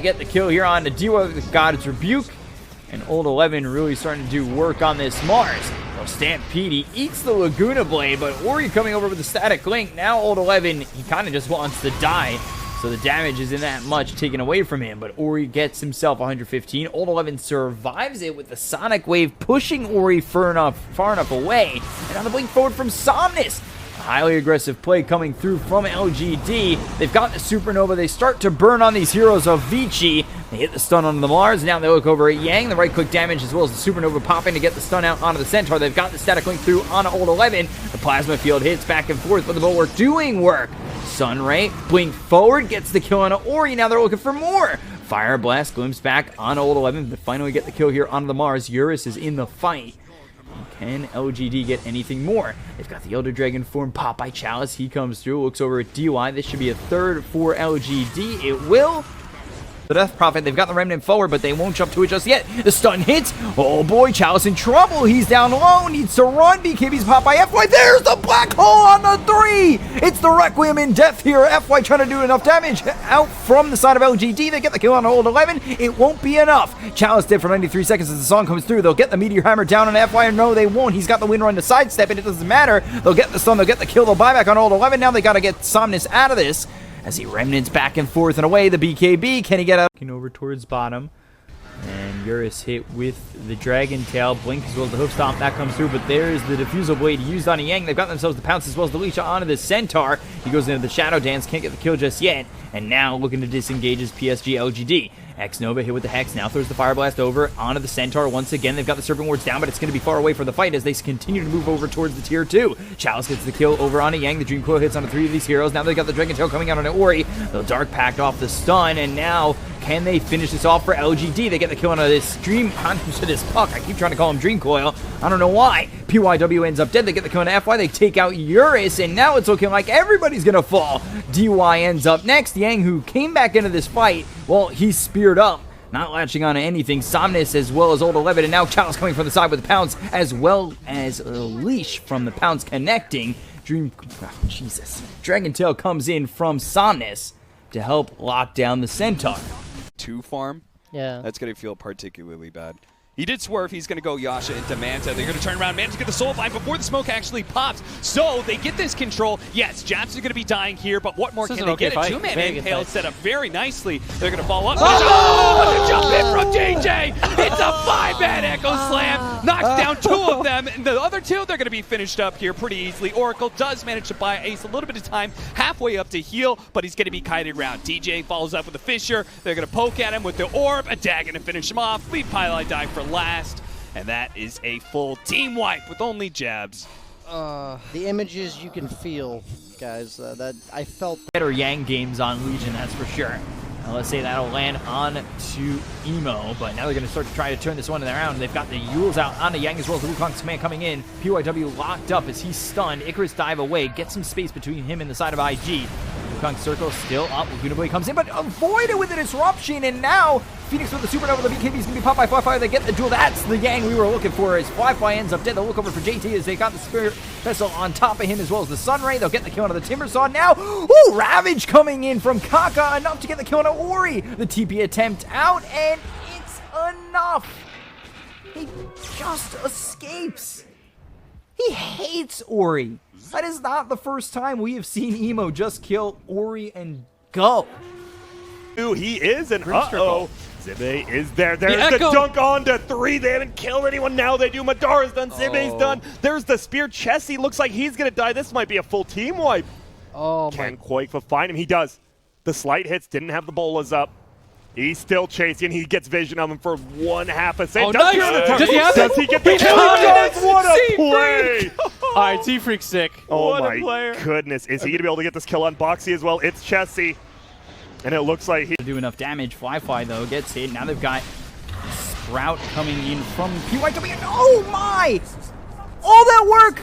get the kill here on the duo with God's Rebuke. And Old 11 really starting to do work on this Mars. Well, Stampede, he eats the Laguna Blade, but Ori coming over with the Static Link. Now Old 11, he kind of just wants to die. So the damage isn't that much taken away from him, but Ori gets himself 115. Old 11 survives it with the Sonic Wave pushing Ori far enough away. And on the blink forward from Somnus. Highly aggressive play coming through from LGD. They've got the Supernova. They start to burn on these heroes of Vici. They hit the stun onto the Mars. Now they look over at Yang. The right-click damage as well as the Supernova popping to get the stun out onto the Centaur. They've got the Static Link through on Old 11. The Plasma Field hits back and forth, but the Bulwark doing work. Sunray, blink forward, gets the kill on Ori. Now they're looking for more. Fire Blast glimpse back on Old 11. They finally get the kill here on the Mars. Eurus is in the fight. Can LGD get anything more? They've got the Elder Dragon form pop by Chalice. He comes through, looks over at DY. This should be a third for LGD. It will. The Death Prophet, they've got the Remnant forward, but they won't jump to it just yet. The stun hits. Oh boy, Chalice in trouble. He's down low, needs to run. BKB's popped by FY. There's the black hole on the 3. It's the Requiem in death here. FY trying to do enough damage out from the side of LGD. They get the kill on Old 11. It won't be enough. Chalice dead for 93 seconds as the song comes through. They'll get the Meteor Hammer down on FY. No, they won't. He's got the Wind Run to sidestep it. It doesn't matter. They'll get the stun. They'll get the kill. They'll buy back on Old 11. Now they got to get Somnus out of this. As he remnants back and forth and away, the BKB, can he get up? Over towards bottom. And Eurus hit with the Dragon Tail. Blink as well as the Hoof Stomp. That comes through, but there's the Diffusal Blade used on Yang. They've got themselves the Pounce as well as the Lhea onto the Centaur. He goes into the Shadow Dance, can't get the kill just yet. And now looking to disengage his PSG LGD. X-Nova hit with the Hex, now throws the Fire Blast over onto the Centaur. Once again, they've got the Serpent Wards down, but it's going to be far away for the fight as they continue to move over towards the Tier 2. Chalice gets the kill over onto Yang. The Dream Coil hits onto 3 of these heroes. Now they've got the Dragon Tail coming out on Ori. The Dark Pact off the stun, and now can they finish this off for LGD? They get the kill onto this onto this Puck. I keep trying to call him Dream Coil. I don't know why. PYW ends up dead. They get the kill on FY. They take out Eurus, and now it's looking like everybody's going to fall. DY ends up next. Yang, who came back into this fight, well, he's speared up. Not latching on to anything. Somnus as well as Old 11, and now Chalice coming from the side with the Pounce, as well as a leash from the Pounce connecting. Dragon Tail comes in from Somnus to help lock down the Centaur. 2 farm? Yeah. That's going to feel particularly bad. He did swerve. He's going to go Yasha into Manta. They're going to turn around. Manta's get the soul bind before the smoke actually pops. So they get this control. Yes, Japs are going to be dying here, but what more can they get? A 2-man impale set up very nicely. They're going to follow up. Oh! Jump in from JJ. It's a 5-man Echo Slam. Knocks down 2 of them. And the other 2, they're going to be finished up here pretty easily. Oracle does manage to buy Ace a little bit of time, halfway up to heal, but he's going to be kited around. DJ follows up with a Fissure. They're going to poke at him with the Orb. A Dagon to finish him off. Leave Pylai die for last, and that is a full team wipe with only Jabs. The images you can feel, guys, that I felt. Better Yang games on Legion, that's for sure. Now let's say that'll land on to Emo, but now they're going to start to try to turn this one around. They've got the Yules out onto Yang as well as the Wukong's command coming in. PYW locked up as he's stunned. Icarus dive away, gets some space between him and the side of IG. Wukong circle still up. Laguna Blade comes in, but avoided with a disruption, and now Phoenix with the Supernova. The BKB is going to be popped by Fly. They get the duel. That's the Yang we were looking for as Fly ends up dead. They'll look over for JT as they got the Spirit Vessel on top of him as well as the Sunray. They'll get the kill onto the Timber Saw now. Ooh, Ravage coming in from Kaka, enough to get the kill on Ori. The TP attempt out, and it's enough. He just escapes. He hates Ori. That is not the first time we have seen Emo just kill Ori and go. He is, and uh-oh. Zibe is there. There's the dunk on to 3. They haven't killed anyone. Now they do. Madara's done. Zibe's done. There's the spear. Chessie looks like he's going to die. This might be a full team wipe. Oh, Can Quake find him? He does. The slight hits didn't have the bolas up. He's still chasing. He gets vision of him for 1/2 a second. Does he get the kill? He does. What a play! All right, T-Freak's sick. Oh my goodness. Is he going to be able to get this kill on Boxy as well? It's Chessie. And it looks like he do enough damage. Fly though gets hit. Now they've got Sprout coming in from PYW. Oh my! All that work!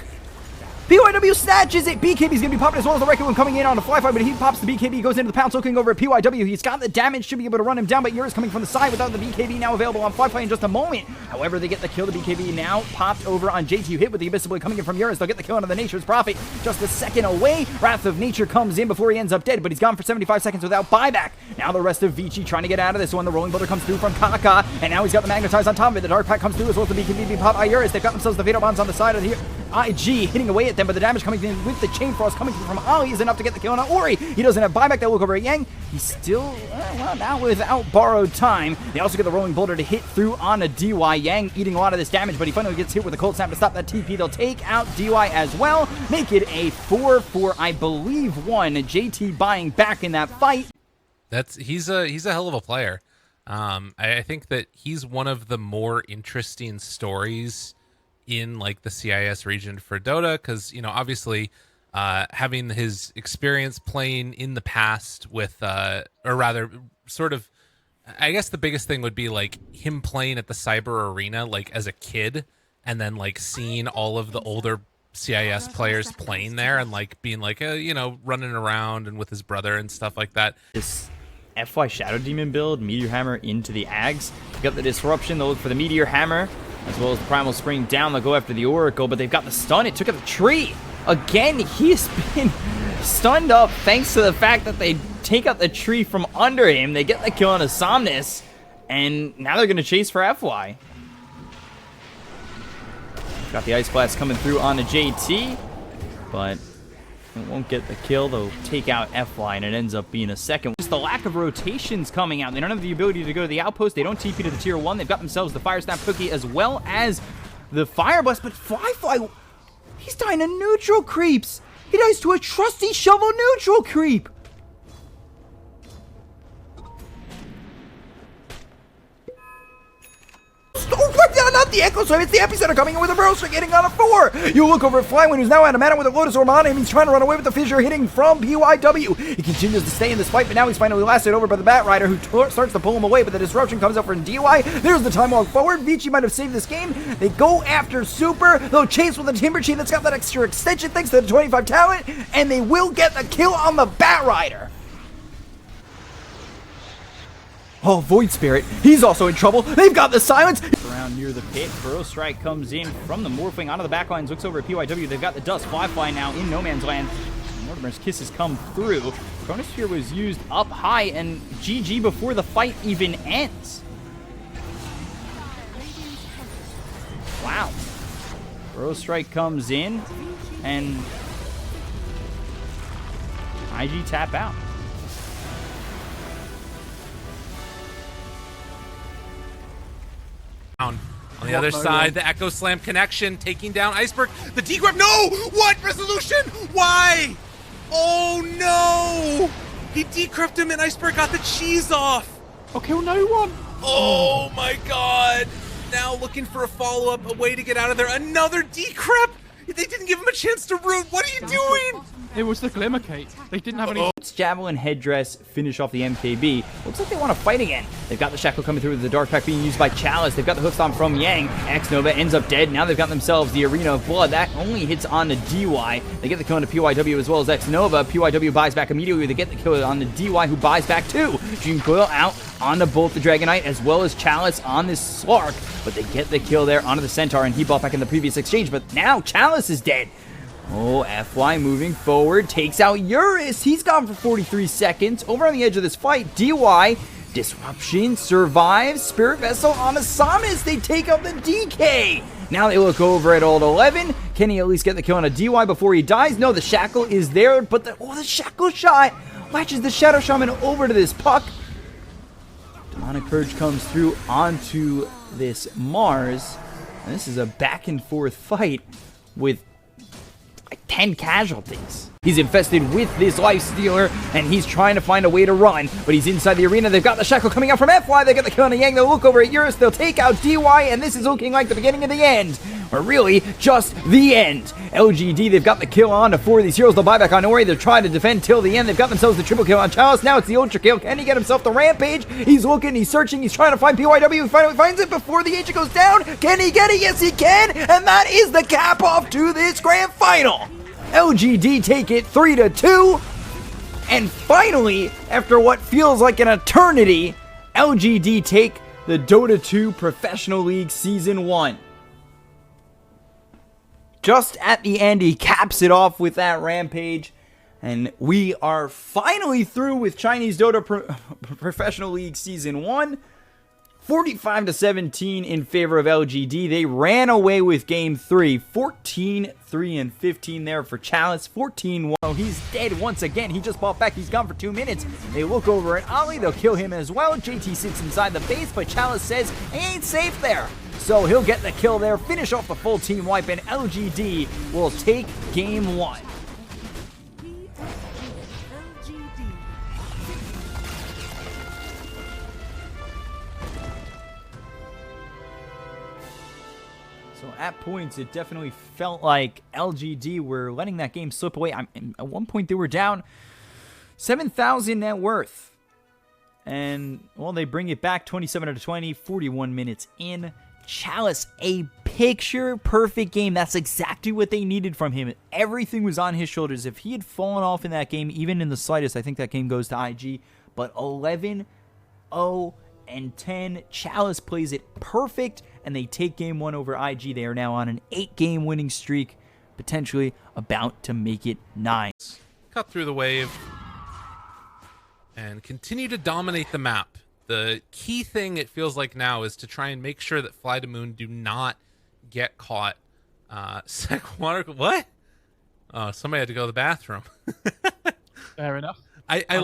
PYW snatches it. BKB's gonna be popping as well as the Wrecking One coming in on a fly fight, but he pops the BKB, goes into the pounce, looking over at PYW. He's got the damage, should be able to run him down, but Yura's coming from the side without the BKB now available on fly fight in just a moment. However, they get the kill. The BKB now popped over on JT, hit with the Abyssal Blade coming in from Yura's. They'll get the kill onto the Nature's Prophet just a second away. Wrath of Nature comes in before he ends up dead, but he's gone for 75 seconds without buyback. Now the rest of Vici trying to get out of this one. The Rolling Boulder comes through from Kaka, and now he's got the Magnetize on top of it. The Dark Pack comes through as well as the BKB pop by Yura's. They've got themselves the Fatal Bonds on the side of the IG, hitting away at them, but the damage coming in with the Chain Frost coming through from Ali is enough to get the kill on Ori. He doesn't have buyback. They'll look over at Yang. He's still, well, now without borrowed time. They also get the Rolling Boulder to hit through on a DY. Yang eating a lot of this damage, but he finally gets hit with a Cold Snap to stop that TP. They'll take out DY as well, make it a 4-4, I believe, 1. JT buying back in that fight. He's a hell of a player. I think that he's one of the more interesting stories in like the CIS region for Dota, because obviously having his experience playing in the past with or rather sort of, I guess the biggest thing would be like him playing at the Cyber Arena like as a kid, and then like seeing all of the older CIS players playing there and like being like running around and with his brother and stuff like that. This FY Shadow Demon build, Meteor Hammer into the Ags. They got the Disruption, they'll look for the Meteor Hammer, as well as the Primal Spring down. They'll go after the Oracle, but they've got the stun. It took out the tree. Again, he's been stunned up thanks to the fact that they take out the tree from under him. They get the kill on a Somnus, and now they're going to chase for FY. Got the Ice Blast coming through on the JT, but it won't get the kill. They'll take out FY, and it ends up being a second. Just the lack of rotations coming out. They don't have the ability to go to the outpost. They don't TP to the tier 1. They've got themselves the Fire Snap Cookie as well as the Fire Blast, but Fly, he's dying to neutral creeps. He dies to a trusty Shovel neutral creep. Not the Echo Slam, it's the Epicenter coming in with a Burrow Strike hitting on a 4. You look over at Flywin, who's now out of mana with a Lotus Orb on him. He's trying to run away with the Fissure hitting from PYW. He continues to stay in this fight, but now he's finally lasted over by the Bat Rider, who starts to pull him away, but the Disruption comes up from DY. There's the time walk forward. Vici might have saved this game. They go after Super. They'll chase with the Timber Chain that's got that extra extension thanks to the 25 talent, and they will get the kill on the Bat Rider. Oh, Void Spirit, he's also in trouble. They've got the silence. Around near the pit, Burrow Strike comes in from the Morphling onto the backlines, looks over at PYW. They've got the Dust Fly now in No Man's Land. Mortimer's Kisses come through. Chronosphere was used up high, and GG before the fight even ends. Wow. Burrow Strike comes in, and IG tap out. On the other side, the Echo Slam connection, taking down Iceberg. The degrab, no! What? Resolution? Why? Oh no! He decrypted him and Iceberg got the cheese off. I'll kill no one. Oh my god. Now looking for a follow-up, a way to get out of there. Another decrypt! They didn't give him a chance to root. What are you doing? It was the Glimmer Cape. They didn't have any. Javelin Headdress finish off the MKB. Looks like they want to fight again. They've got the Shackle coming through with the Dark Pack being used by Chalice. They've got the Hoofstomp from Yang. X-Nova ends up dead. Now they've got themselves the Arena of Blood. That only hits on the DY. They get the kill on the PYW as well as X-Nova. PYW buys back immediately. They get the kill on the DY, who buys back too. Dream Coil out onto both the Dragonite as well as Chalice on this Slark. But they get the kill there onto the Centaur, and he bought back in the previous exchange. But now Chalice is dead. Oh, FY moving forward, takes out Eurus. He's gone for 43 seconds. Over on the edge of this fight, DY, Disruption, survives. Spirit Vessel on the Samus. They take out the DK. Now they look over at Old 11. Can he at least get the kill on a DY before he dies? No, the Shackle is there, but the Shackle shot latches the Shadow Shaman over to this puck. Demonic Purge comes through onto this Mars. And this is a back and forth fight with 10 casualties. He's infested with this Life Stealer, and he's trying to find a way to run, but he's inside the arena. They've got the Shackle coming out from FY. They get the kill on a Yang. They'll look over at Eurus. They'll take out DY, and this is looking like the beginning of the end. Or really, just the end. LGD, they've got the kill on to 4 of these heroes. They'll buy back on Ori. They're trying to defend till the end. They've got themselves the triple kill on Chalice. Now it's the ultra kill. Can he get himself the Rampage? He's looking, he's searching, he's trying to find PYW. He finally finds it before the agent goes down. Can he get it? Yes, he can. And that is the cap off to this grand final. LGD take it 3-2. And finally, after what feels like an eternity, LGD take the Dota 2 Professional League Season 1. Just at the end, he caps it off with that rampage. And we are finally through with Chinese Dota Professional League Season 1. 45-17 in favor of LGD. They ran away with Game 3. 14-3-15 there for Chalice. 14-1. Oh, he's dead once again. He just bought back. He's gone for 2 minutes. They look over at Ollie. They'll kill him as well. JT sits inside the base, but Chalice says he ain't safe there. So he'll get the kill there, finish off the full team wipe, and LGD will take Game 1. So at points, it definitely felt like LGD were letting that game slip away. At one point, they were down 7,000 net worth. And, well, they bring it back 27-20, 41 minutes in. Chalice, a picture-perfect game. That's exactly what they needed from him. Everything was on his shoulders. If he had fallen off in that game, even in the slightest, I think that game goes to IG. But 11-0-10, Chalice plays it perfect, and they take Game 1 over IG. They are now on an 8-game winning streak, potentially about to make it 9. Cut through the wave and continue to dominate the map. The key thing, it feels like now, is to try and make sure that Fly to Moon do not get caught. What? Oh, somebody had to go to the bathroom. Fair enough. I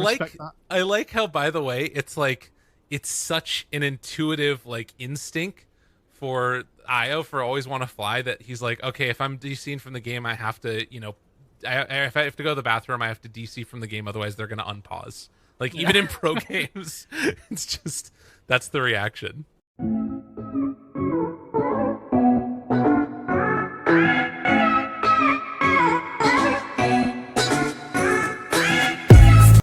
like how, by the way, it's like, it's such an intuitive like instinct for Io for always want to fly that he's like, okay, if I'm DCing from the game, I have to, you know, if I have to go to the bathroom, I have to DC from the game, otherwise they're gonna unpause. Like, even in pro games, it's just, that's the reaction.